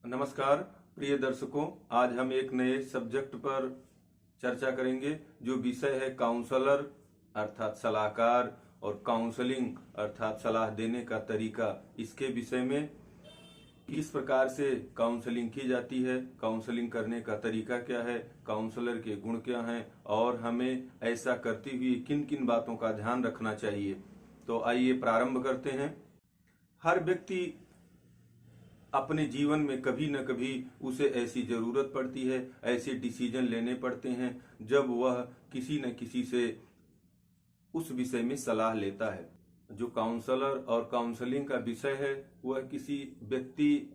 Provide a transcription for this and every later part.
नमस्कार प्रिय दर्शकों, आज हम एक नए सब्जेक्ट पर चर्चा करेंगे जो विषय है काउंसलर अर्थात सलाहकार और काउंसलिंग अर्थात सलाह देने का तरीका। इसके विषय में किस प्रकार से काउंसलिंग की जाती है, काउंसलिंग करने का तरीका क्या है, काउंसलर के गुण क्या हैं और हमें ऐसा करते हुए किन किन बातों का ध्यान रखना चाहिए। तो आइए प्रारंभ करते हैं। हर व्यक्ति अपने जीवन में कभी न कभी उसे ऐसी जरूरत पड़ती है, ऐसे डिसीजन लेने पड़ते हैं जब वह किसी न किसी से उस विषय में सलाह लेता है। जो काउंसलर और काउंसलिंग का विषय है वह किसी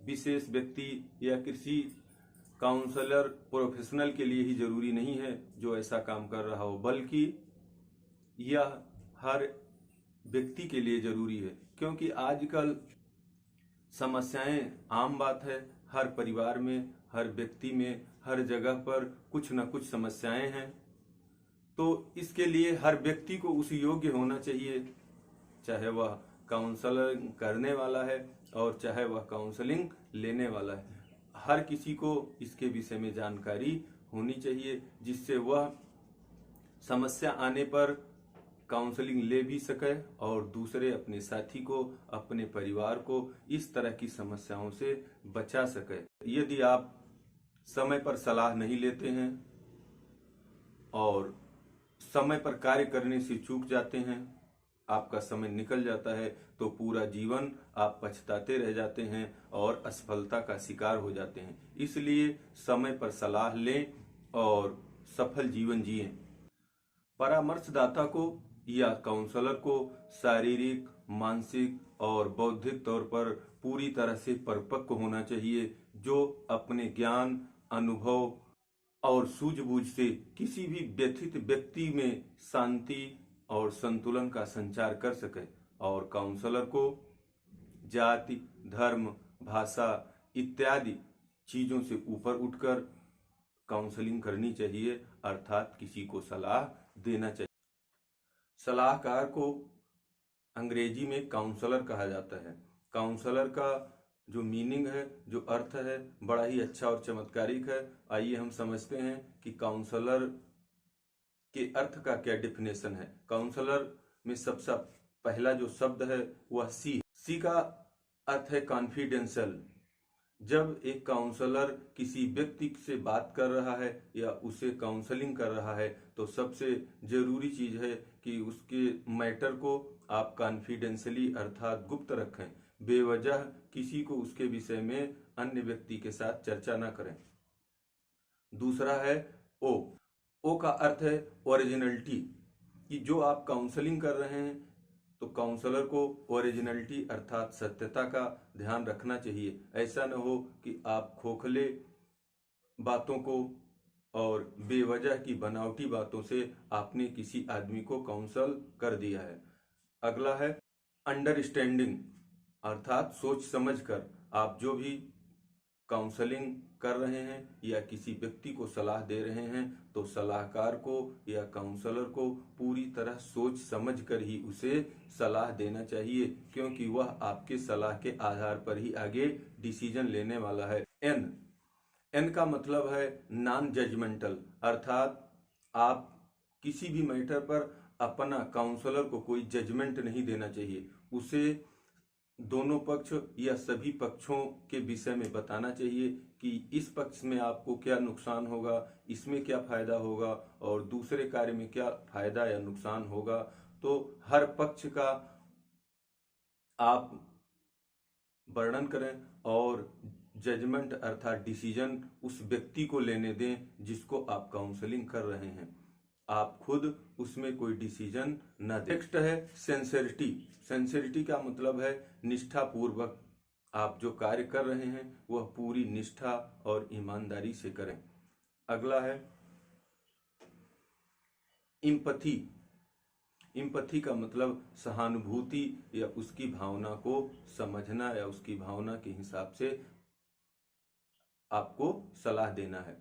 विशेष व्यक्ति या किसी काउंसलर प्रोफेशनल के लिए ही जरूरी नहीं है जो ऐसा काम कर रहा हो, बल्कि यह हर व्यक्ति के लिए जरूरी है, क्योंकि आजकल समस्याएं आम बात है। हर परिवार में, हर व्यक्ति में, हर जगह पर कुछ न कुछ समस्याएं हैं। तो इसके लिए हर व्यक्ति को उस योग्य होना चाहिए, चाहे वह काउंसलिंग करने वाला है और चाहे वह काउंसलिंग लेने वाला है। हर किसी को इसके विषय में जानकारी होनी चाहिए, जिससे वह समस्या आने पर काउंसलिंग ले भी सके और दूसरे अपने साथी को, अपने परिवार को इस तरह की समस्याओं से बचा सके। यदि आप समय पर सलाह नहीं लेते हैं और समय पर कार्य करने से चूक जाते हैं, आपका समय निकल जाता है, तो पूरा जीवन आप पछताते रह जाते हैं और असफलता का शिकार हो जाते हैं। इसलिए समय पर सलाह लें और सफल जीवन जिएं। परामर्शदाता को या काउंसलर को शारीरिक, मानसिक और बौद्धिक तौर पर पूरी तरह से परिपक्व होना चाहिए, जो अपने ज्ञान, अनुभव और सूझबूझ से किसी भी व्यथित व्यक्ति में शांति और संतुलन का संचार कर सके। और काउंसलर को जाति, धर्म, भाषा इत्यादि चीजों से ऊपर उठकर काउंसलिंग करनी चाहिए, अर्थात किसी को सलाह देना चाहिए। सलाहकार को अंग्रेजी में काउंसलर कहा जाता है। काउंसलर का जो मीनिंग है, जो अर्थ है, बड़ा ही अच्छा और चमत्कारिक है। आइए हम समझते हैं कि काउंसलर के अर्थ का क्या डेफिनेशन है। काउंसलर में सबसे पहला जो शब्द है वह सी का अर्थ है कॉन्फिडेंशियल। जब एक काउंसलर किसी व्यक्ति से बात कर रहा है या उसे काउंसलिंग कर रहा है, तो सबसे जरूरी चीज है कि उसके मैटर को आप कॉन्फिडेंशियली अर्थात गुप्त रखें। बेवजह किसी को उसके विषय में अन्य व्यक्ति के साथ चर्चा न करें। दूसरा है ओ का अर्थ है ओरिजिनलिटी, कि जो आप काउंसलिंग कर रहे हैं तो काउंसलर को ओरिजिनलिटी अर्थात सत्यता का ध्यान रखना चाहिए। ऐसा न हो कि आप खोखले बातों को और बेवजह की बनावटी बातों से आपने किसी आदमी को काउंसल कर दिया है। अगला है अंडरस्टैंडिंग, अर्थात सोच समझकर आप जो भी काउंसलिंग कर रहे हैं या किसी व्यक्ति को सलाह दे रहे हैं, तो सलाहकार को या काउंसलर को पूरी तरह सोच समझकर ही उसे सलाह देना चाहिए, क्योंकि वह आपके सलाह के आधार पर ही आगे डिसीजन लेने वाला है। एन का मतलब है नॉन जजमेंटल, अर्थात आप किसी भी मैटर पर अपना काउंसलर को कोई जजमेंट नहीं देना चाहिए। उसे दोनों पक्ष या सभी पक्षों के विषय में बताना चाहिए कि इस पक्ष में आपको क्या नुकसान होगा, इसमें क्या फायदा होगा और दूसरे कार्य में क्या फायदा या नुकसान होगा। तो हर पक्ष का आप वर्णन करें और जजमेंट अर्थात डिसीजन उस व्यक्ति को लेने दें जिसको आप काउंसलिंग कर रहे हैं। आप खुद उसमें कोई डिसीजन न दें। नेक्स्ट है सिंसेरिटी। सिंसेरिटी का मतलब है निष्ठा पूर्वक आप जो कार्य कर रहे हैं वह पूरी निष्ठा और ईमानदारी से करें। अगला है इम्पथी। इम्पथी का मतलब सहानुभूति या उसकी भावना को समझना या उसकी भावना के हिसाब से आपको सलाह देना है।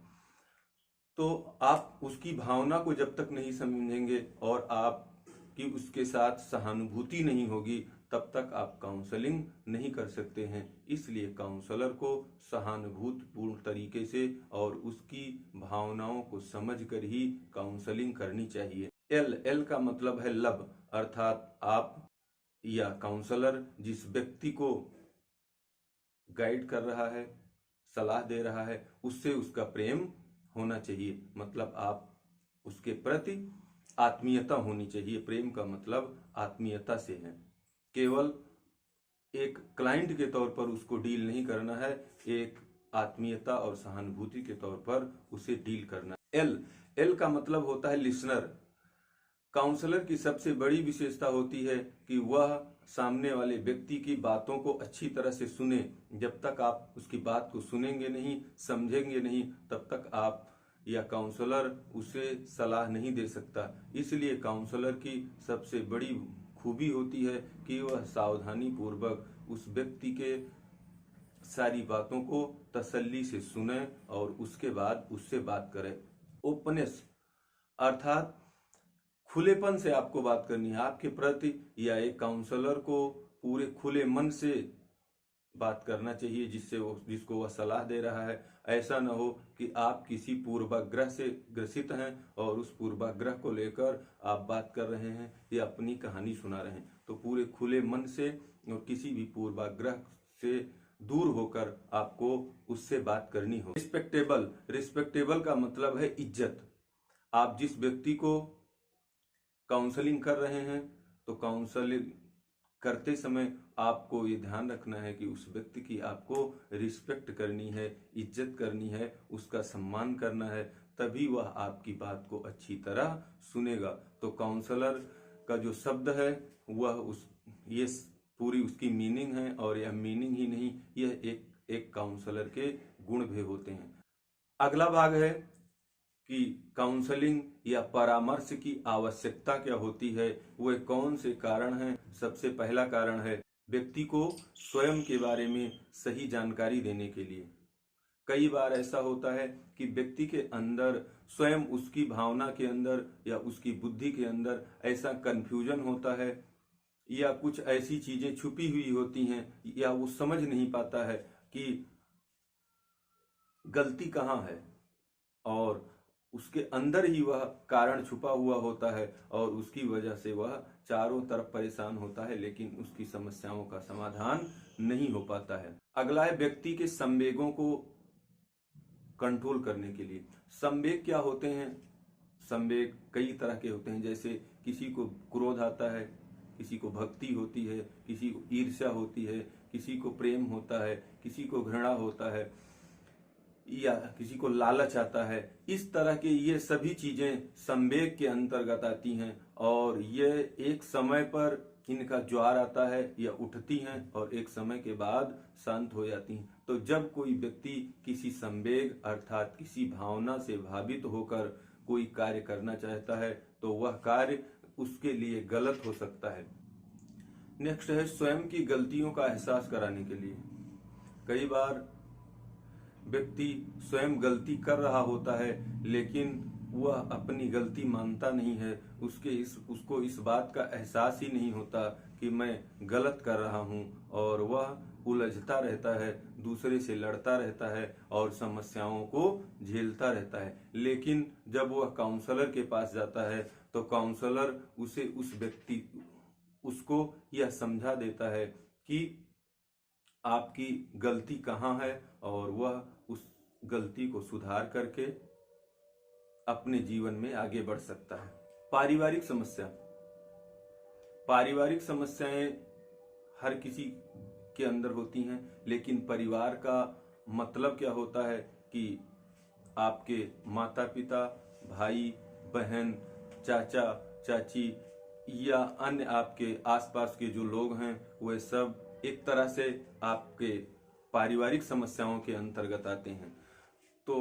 तो आप उसकी भावना को जब तक नहीं समझेंगे और आपकी उसके साथ सहानुभूति नहीं होगी, तब तक आप काउंसलिंग नहीं कर सकते हैं। इसलिए काउंसलर को सहानुभूतिपूर्ण तरीके से और उसकी भावनाओं को समझकर ही काउंसलिंग करनी चाहिए। एल का मतलब है लव, अर्थात आप या काउंसलर जिस व्यक्ति को गाइड कर रहा है, सलाह दे रहा है, उससे उसका प्रेम होना चाहिए। मतलब आप उसके प्रति आत्मीयता होनी चाहिए। प्रेम का मतलब आत्मीयता से है। केवल एक क्लाइंट के तौर पर उसको डील नहीं करना है, एक आत्मीयता और सहानुभूति के तौर पर उसे डील करना है। एल का मतलब होता है लिसनर। काउंसलर की सबसे बड़ी विशेषता होती है कि वह सामने वाले व्यक्ति की बातों को अच्छी तरह से सुने। जब तक आप उसकी बात को सुनेंगे नहीं, समझेंगे नहीं, तब तक आप या काउंसलर उसे सलाह नहीं दे सकता। इसलिए काउंसलर की सबसे बड़ी खूबी होती है कि वह सावधानी पूर्वक उस व्यक्ति के सारी बातों को तसल्ली से सुने और उसके बाद उससे बात करें। ओपनेस अर्थात खुलेपन से आपको बात करनी है आपके प्रति, या एक काउंसलर को पूरे खुले मन से बात करना चाहिए जिसको वह सलाह दे रहा है। ऐसा न हो कि आप किसी पूर्वाग्रह से ग्रसित हैं और उस पूर्वाग्रह को लेकर आप बात कर रहे हैं या अपनी कहानी सुना रहे हैं। तो पूरे खुले मन से और किसी भी पूर्वाग्रह से दूर होकर आपको उससे बात करनी हो। रिस्पेक्टेबल का मतलब है इज्जत। आप जिस व्यक्ति को काउंसलिंग कर रहे हैं तो काउंसलिंग करते समय आपको ये ध्यान रखना है कि उस व्यक्ति की आपको रिस्पेक्ट करनी है, इज्जत करनी है, उसका सम्मान करना है, तभी वह आपकी बात को अच्छी तरह सुनेगा। तो काउंसलर का जो शब्द है वह ये पूरी उसकी मीनिंग है, और यह मीनिंग ही नहीं, यह एक काउंसलर के गुण भी होते हैं। अगला भाग है कि काउंसलिंग या परामर्श की आवश्यकता क्या होती है, वह कौन से कारण हैं। सबसे पहला कारण है व्यक्ति को स्वयं के बारे में सही जानकारी देने के लिए। कई बार ऐसा होता है कि व्यक्ति के अंदर स्वयं उसकी भावना के अंदर या उसकी बुद्धि के अंदर ऐसा कंफ्यूजन होता है या कुछ ऐसी चीजें छुपी हुई होती हैं या वो समझ नहीं पाता है कि गलती कहाँ है, और उसके अंदर ही वह कारण छुपा हुआ होता है और उसकी वजह से वह चारों तरफ परेशान होता है, लेकिन उसकी समस्याओं का समाधान नहीं हो पाता है। अगला है व्यक्ति के संवेगों को कंट्रोल करने के लिए। संवेग क्या होते हैं? संवेग कई तरह के होते हैं। जैसे किसी को क्रोध आता है, किसी को भक्ति होती है, किसी को ईर्ष्या होती है, किसी को प्रेम होता है, किसी को घृणा होता है, या किसी को लालच आता है। इस तरह के ये सभी चीजें संवेग के अंतर्गत आती हैं, और ये एक समय पर इनका ज्वार आता है या उठती हैं और एक समय के बाद शांत हो जाती हैं। तो जब कोई व्यक्ति किसी संवेग अर्थात किसी भावना से भावित होकर कोई कार्य करना चाहता है तो वह कार्य उसके लिए गलत हो सकता है। नेक्स्ट है स्वयं की गलतियों का एहसास कराने के लिए। कई बार व्यक्ति स्वयं गलती कर रहा होता है लेकिन वह अपनी गलती मानता नहीं है। उसको इस बात का एहसास ही नहीं होता कि मैं गलत कर रहा हूं, और वह उलझता रहता है, दूसरे से लड़ता रहता है और समस्याओं को झेलता रहता है। लेकिन जब वह काउंसलर के पास जाता है तो काउंसलर उसको यह समझा देता है कि आपकी गलती कहाँ है, और वह उस गलती को सुधार करके अपने जीवन में आगे बढ़ सकता है। पारिवारिक समस्याएं हर किसी के अंदर होती हैं, लेकिन परिवार का मतलब क्या होता है कि आपके माता पिता, भाई बहन, चाचा चाची या अन्य आपके आसपास के जो लोग हैं वे सब एक तरह से आपके पारिवारिक समस्याओं के अंतर्गत आते हैं। तो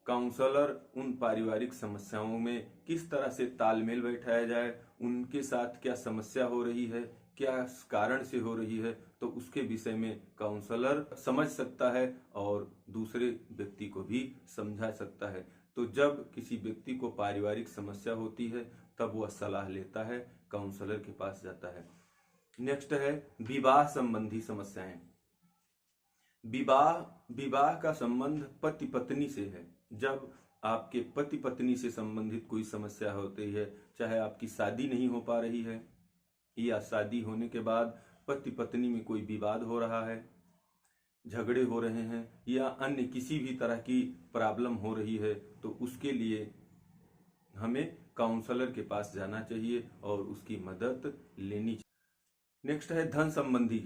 काउंसलर उन पारिवारिक समस्याओं में किस तरह से तालमेल बैठाया जाए, उनके साथ क्या समस्या हो रही है, क्या कारण से हो रही है, तो उसके विषय में काउंसलर समझ सकता है और दूसरे व्यक्ति को भी समझा सकता है। तो जब किसी व्यक्ति को पारिवारिक समस्या होती है तब वह सलाह लेता है, काउंसलर के पास जाता है। नेक्स्ट है विवाह संबंधी समस्याएं। विवाह का संबंध पति पत्नी से है। जब आपके पति पत्नी से संबंधित कोई समस्या होती है, चाहे आपकी शादी नहीं हो पा रही है या शादी होने के बाद पति पत्नी में कोई विवाद हो रहा है, झगड़े हो रहे हैं या अन्य किसी भी तरह की प्रॉब्लम हो रही है, तो उसके लिए हमें काउंसलर के पास जाना चाहिए और उसकी मदद लेनी चाहिए। नेक्स्ट है धन संबंधी।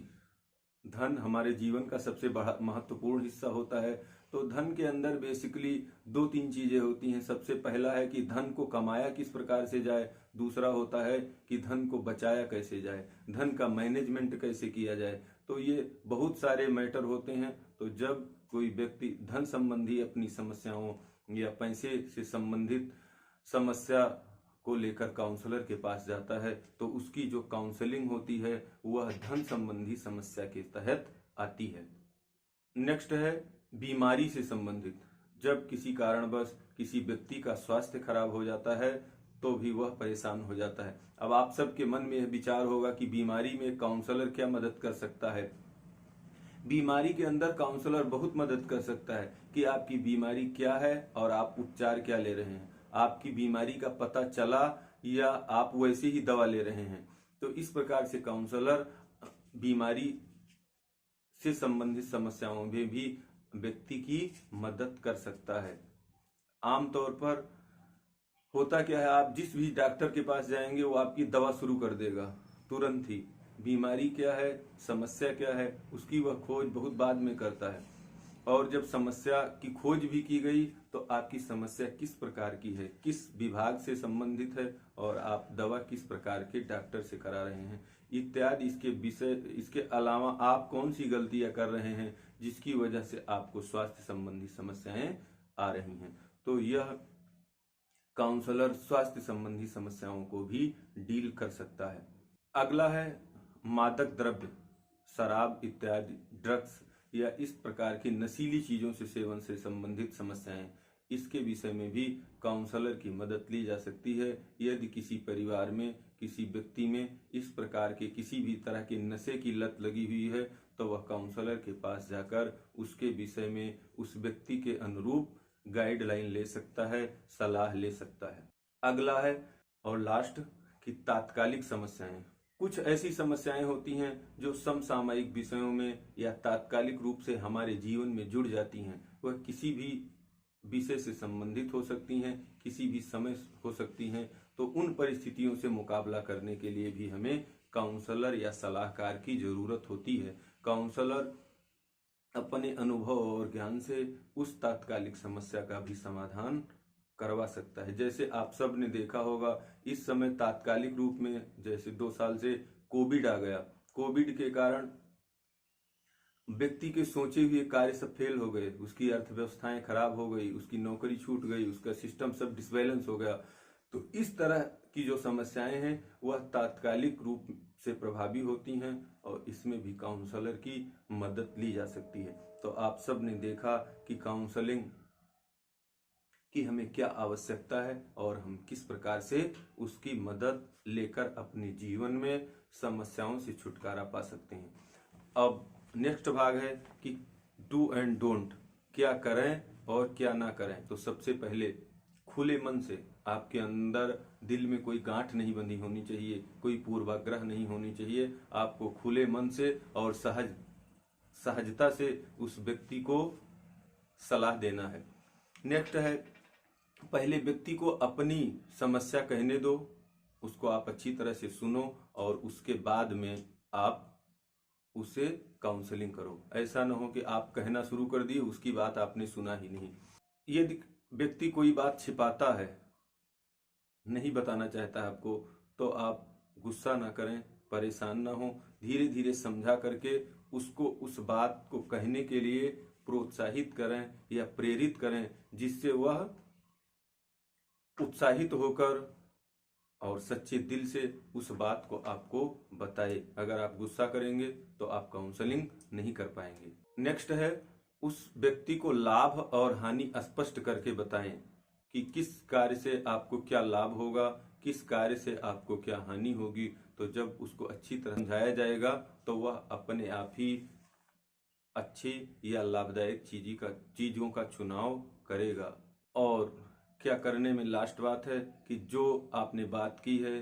धन हमारे जीवन का सबसे बड़ा महत्वपूर्ण हिस्सा होता है। तो धन के अंदर बेसिकली 2-3 चीजें होती हैं। सबसे पहला है कि धन को कमाया किस प्रकार से जाए, दूसरा होता है कि धन को बचाया कैसे जाए, धन का मैनेजमेंट कैसे किया जाए। तो ये बहुत सारे मैटर होते हैं। तो जब कोई व्यक्ति धन संबंधी अपनी समस्याओं या पैसे से संबंधित समस्या को लेकर काउंसलर के पास जाता है, तो उसकी जो काउंसलिंग होती है वह धन संबंधी समस्या के तहत आती है। नेक्स्ट है बीमारी से संबंधित। जब किसी कारणवश किसी व्यक्ति का स्वास्थ्य खराब हो जाता है तो भी वह परेशान हो जाता है। अब आप सबके मन में यह विचार होगा कि बीमारी में काउंसलर क्या मदद कर सकता है। बीमारी के अंदर काउंसलर बहुत मदद कर सकता है कि आपकी बीमारी क्या है और आप उपचार क्या ले रहे हैं, आपकी बीमारी का पता चला या आप वैसे ही दवा ले रहे हैं। तो इस प्रकार से काउंसलर बीमारी से संबंधित समस्याओं में भी व्यक्ति की मदद कर सकता है। आमतौर पर होता क्या है, आप जिस भी डॉक्टर के पास जाएंगे वो आपकी दवा शुरू कर देगा तुरंत ही। बीमारी क्या है, समस्या क्या है, उसकी वह खोज बहुत बाद में करता है। और जब समस्या की खोज भी की गई तो आपकी समस्या किस प्रकार की है, किस विभाग से संबंधित है और आप दवा किस प्रकार के डॉक्टर से करा रहे हैं इत्यादि इसके विषय। इसके अलावा आप कौन सी गलतियां कर रहे हैं जिसकी वजह से आपको स्वास्थ्य संबंधी समस्याएं आ रही हैं। तो यह काउंसलर स्वास्थ्य संबंधी समस्याओं को भी डील कर सकता है। अगला है मादक द्रव्य, शराब इत्यादि ड्रग्स या इस प्रकार की नशीली चीजों से सेवन से संबंधित समस्याएं। इसके विषय में भी काउंसलर की मदद ली जा सकती है। यदि किसी परिवार में किसी व्यक्ति में इस प्रकार के किसी भी तरह के नशे की लत लगी हुई है तो वह काउंसलर के पास जाकर उसके विषय में उस व्यक्ति के अनुरूप गाइडलाइन ले सकता है, सलाह ले सकता है। अगला है और लास्ट कि तात्कालिक समस्याएं। कुछ ऐसी समस्याएं होती हैं जो समसामयिक विषयों में या तात्कालिक रूप से हमारे जीवन में जुड़ जाती हैं। वह किसी भी विषय से संबंधित हो सकती हैं, किसी भी समय हो सकती हैं। तो उन परिस्थितियों से मुकाबला करने के लिए भी हमें काउंसलर या सलाहकार की जरूरत होती है। काउंसलर अपने अनुभव और ज्ञान से उस तात्कालिक समस्या का भी समाधान करवा सकता है। जैसे आप सब ने देखा होगा इस समय तात्कालिक रूप में जैसे 2 साल से कोविड आ गया। कोविड के कारण व्यक्ति के सोचे हुए कार्य सब फेल हो गए, उसकी अर्थव्यवस्थाएं खराब हो गई, उसकी नौकरी छूट गई, उसका सिस्टम सब डिसबैलेंस हो गया। तो इस तरह की जो समस्याएं हैं वह तात्कालिक रूप से प्रभावी होती हैं और इसमें भी काउंसलर की मदद ली जा सकती है। तो आप सब ने देखा कि काउंसलिंग की हमें क्या आवश्यकता है और हम किस प्रकार से उसकी मदद लेकर अपने जीवन में समस्याओं से छुटकारा पा सकते हैं। अब नेक्स्ट भाग है कि डू एंड डोंट, क्या करें और क्या ना करें। तो सबसे पहले खुले मन से, आपके अंदर दिल में कोई गांठ नहीं बंधी होनी चाहिए, कोई पूर्वाग्रह नहीं होनी चाहिए। आपको खुले मन से और सहजता से उस व्यक्ति को सलाह देना है। नेक्स्ट है पहले व्यक्ति को अपनी समस्या कहने दो, उसको आप अच्छी तरह से सुनो और उसके बाद में आप उसे काउंसलिंग करो। ऐसा ना हो कि आप कहना शुरू कर दिए, उसकी बात आपने सुना ही नहीं। यदि व्यक्ति कोई बात छिपाता है, नहीं बताना चाहता है आपको, तो आप गुस्सा ना करें, परेशान ना हो, धीरे धीरे समझा करके उसको उस बात को कहने के लिए प्रोत्साहित करें या प्रेरित करें, जिससे वह उत्साहित होकर और सच्चे दिल से उस बात को आपको बताए। अगर आप गुस्सा करेंगे तो आप काउंसलिंग नहीं कर पाएंगे। नेक्स्ट है उस व्यक्ति को लाभ और हानि स्पष्ट करके बताएं कि किस कार्य से आपको क्या लाभ होगा, किस कार्य से आपको क्या हानि होगी। तो जब उसको अच्छी तरह समझाया जाएगा तो वह अपने आप ही अच्छी या लाभदायक चीजों का चुनाव करेगा। और क्या करने में लास्ट बात है कि जो आपने बात की है,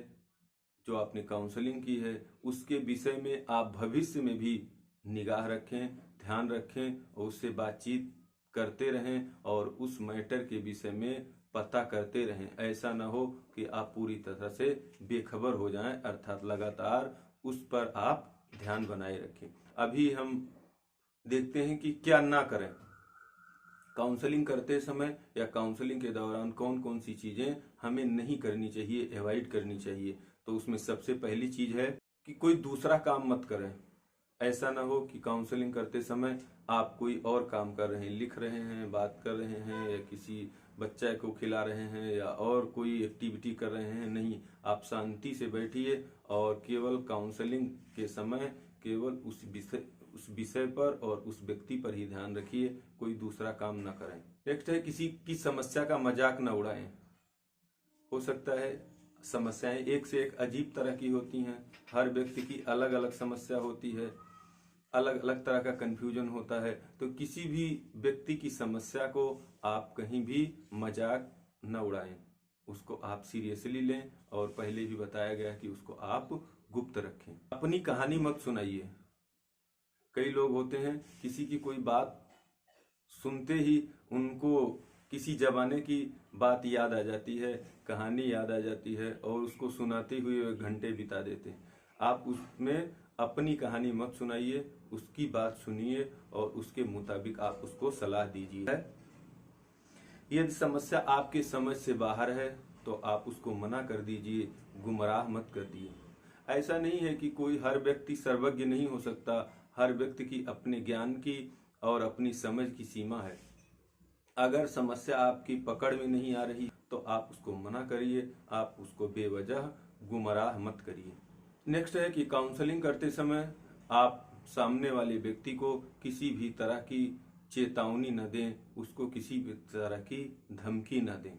जो आपने काउंसलिंग की है, उसके विषय में आप भविष्य में भी निगाह रखें, ध्यान रखें और उससे बातचीत करते रहें और उस मैटर के विषय में पता करते रहें। ऐसा ना हो कि आप पूरी तरह से बेखबर हो जाएं, अर्थात लगातार उस पर आप ध्यान बनाए रखें। अभी हम देखते हैं कि क्या ना करें काउंसलिंग करते समय या काउंसलिंग के दौरान, कौन कौन सी चीजें हमें नहीं करनी चाहिए, अवॉइड करनी चाहिए। तो उसमें सबसे पहली चीज है कि कोई दूसरा काम मत करें। ऐसा ना हो कि काउंसलिंग करते समय आप कोई और काम कर रहे हैं, लिख रहे हैं, बात कर रहे हैं या किसी बच्चे को खिला रहे हैं या और कोई एक्टिविटी कर रहे हैं। नहीं, आप शांति से बैठिए और केवल काउंसलिंग के समय केवल उस विषय पर और उस व्यक्ति पर ही ध्यान रखिए, कोई दूसरा काम ना करें। नेक्स्ट है, किसी की समस्या का मजाक न उड़ाएं। हो सकता है समस्याएं एक से एक अजीब तरह की होती हैं, हर व्यक्ति की अलग अलग समस्या होती है, अलग अलग तरह का कंफ्यूजन होता है। तो किसी भी व्यक्ति की समस्या को आप कहीं भी मजाक न उड़ाएं, उसको आप सीरियसली लें और पहले भी बताया गया कि उसको आप गुप्त रखें। अपनी कहानी मत सुनाइए। कई लोग होते हैं किसी की कोई बात सुनते ही उनको किसी जमाने की बात याद आ जाती है, कहानी याद आ जाती है और उसको सुनाते हुए वे घंटे बिता देते हैं। आप उसमें अपनी कहानी मत सुनाइए, उसकी बात सुनिए और उसके मुताबिक आप उसको सलाह दीजिए। यदि समस्या आपके समझ से बाहर है तो आप उसको मना कर दीजिए, गुमराह मत कर दिए। ऐसा नहीं है कि कोई हर व्यक्ति सर्वज्ञ नहीं हो सकता, हर व्यक्ति की अपने ज्ञान की और अपनी समझ की सीमा है। अगर समस्या आपकी पकड़ में नहीं आ रही तो आप उसको मना करिए, आप उसको बेवजह गुमराह मत करिए। नेक्स्ट है कि काउंसलिंग करते समय आप सामने वाले व्यक्ति को किसी भी तरह की चेतावनी न दें, उसको किसी भी तरह की धमकी न दें।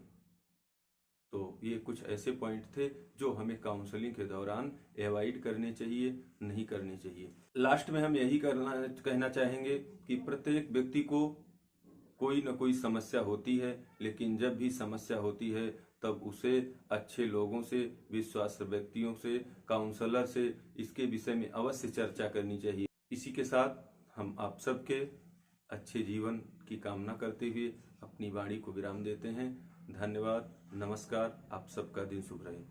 तो ये कुछ ऐसे पॉइंट थे जो हमें काउंसलिंग के दौरान अवॉइड करने चाहिए, नहीं करने चाहिए। लास्ट में हम यही कहना चाहेंगे कि प्रत्येक व्यक्ति को कोई न कोई समस्या होती है, लेकिन जब भी समस्या होती है तब उसे अच्छे लोगों से, विश्वास व्यक्तियों से, काउंसलर से इसके विषय में अवश्य चर्चा करनी चाहिए। इसी के साथ हम आप सबके अच्छे जीवन की कामना करते हुए अपनी वाणी को विराम देते हैं। धन्यवाद, नमस्कार, आप सबका दिन शुभ रहे।